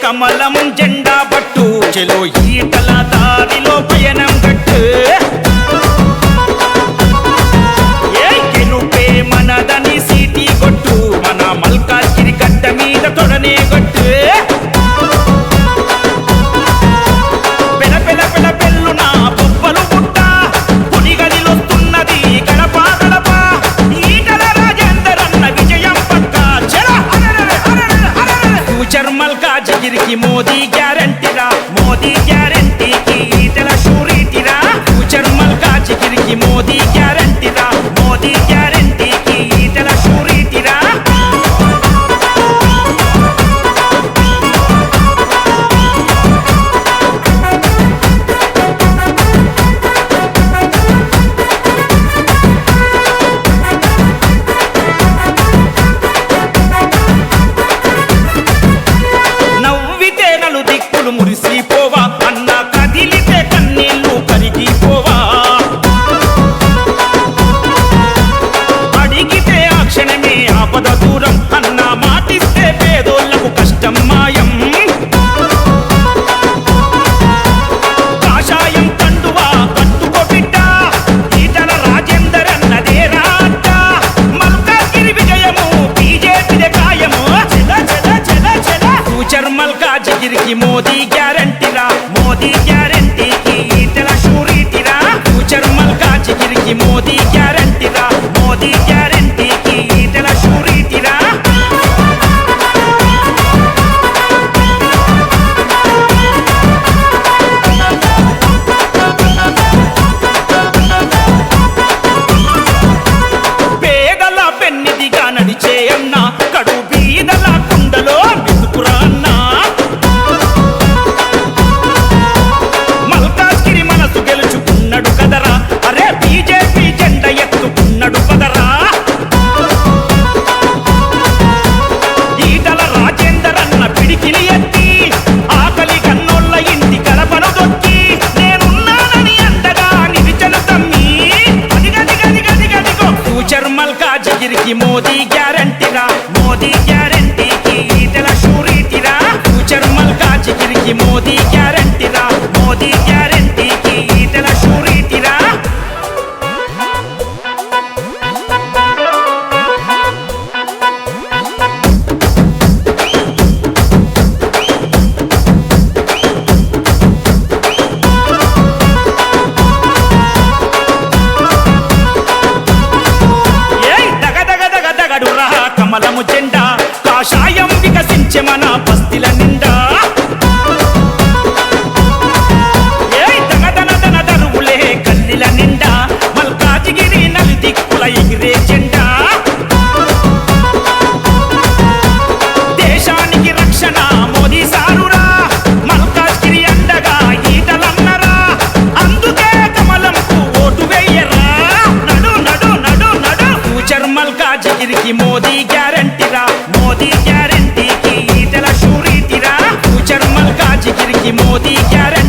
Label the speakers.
Speaker 1: కమలం జెండా పట్టు చెలో ఈటల దారిలో పయనం కట్టు గెలుపే మనదని సీటీ కొట్టు మన మల్కాజ్గిరి గడ్డ మీద తొడనే కొట్టు పెల పెల పెల పెల్లున బొబ్బలు పుట్ట పునిగలిలొస్తున్నది గడప గడప ఈటల రాజేందర్ అన్న విజయం పక్క ఫ్యూచర్ మల్కాజ్గిరికి మోదీ గ్యారంటీరా మోదీ గ్యారంటీకి ఈటల షూరిటీరా ఫ్యూచర్ మల్కాజ్గిరికి మోదీ గ్యారంటీరా మోదీ గ్యారంటీకి ఈటల షూరిటీరా నవ్వితే నలు దిక్కులు మురిసిపోవా అన్న కదిలితే కన్నీళ్లు కరిగిపోవా అడిగితే ఆ క్షణమే ఆపద దూరం అన్న మాటిస్తే పేదోళ్లకు కష్టం మాయం కాషాయం కండువా కట్టుకో బిడ్డ ఈటల రాజేందర్ అన్నదే రాట మల్కాజ్గిరి విజయము బీజేపీదే ఖాయము ఫ్యూచర్ మల్కాజ్గిరికి మోదీ గ్యారంటీరా మోదీ గ్యారంటీకి ఈటల షూరిటీరా ఫ్యూచర్ మల్కాజ్గిరికి మోదీ గ్యారంటీరా మోదీ గ్యారంటీకి ఈటల షూరిటీరా పేదల పెన్నిదిగా నడిచే అన్న కడు బీదల కుండలో మెతుకురా అన్న మల్కాజ్గిరి మనసు గెలుచుకున్నాడు కదరా అరే బీజేపీ జెండ ఎత్తుకున్నాడు పదరా ఈటల రాజేందర్ అన్న పిడికిలి ఎత్తి ఆకలి కన్నోళ్ళ ఇంటి గడపను దొక్కి నేనున్నానని అండగా నిలిచిన తమ్మి అదిగదిగదిగదిగదిగో ఫ్యూచర్ మల్కాజ్గిరికి మోదీ గ్యారంటీరా మోదీ గ్యారంటీకి ఈటల షూరిటీరా ఫ్యూచర్ మల్కాజ్గిరికి మోదీ గ్యారంటీరా మోదీ గ్యారంటీకి ఈటల షూరిటీరా దగదగదగదగడురా కమలము జెండా కాషాయం వికసించే మన బస్తీల నిండా దగదనదన దరువులే కల్లిల నిండా మల్కాజ్గిరి నలు దిక్కుల ఎగిరే జెండా దేశానికి రక్షణ మోదీ సారురా మల్కాజ్గిరి అండగా ఈటలన్నరా అందుకే కమలంకు ఓటు వేయరా నడు నడు నడు నడు ఫ్యూచర్ మల్కాజ్గిరికి మోదీ గ్యారంటీరా మోదీ గ్యారంటీకి ఈటల షూరిటీరా ఫ్యూచర్ మల్కాజ్గిరికి మోదీ గ్యారంటీ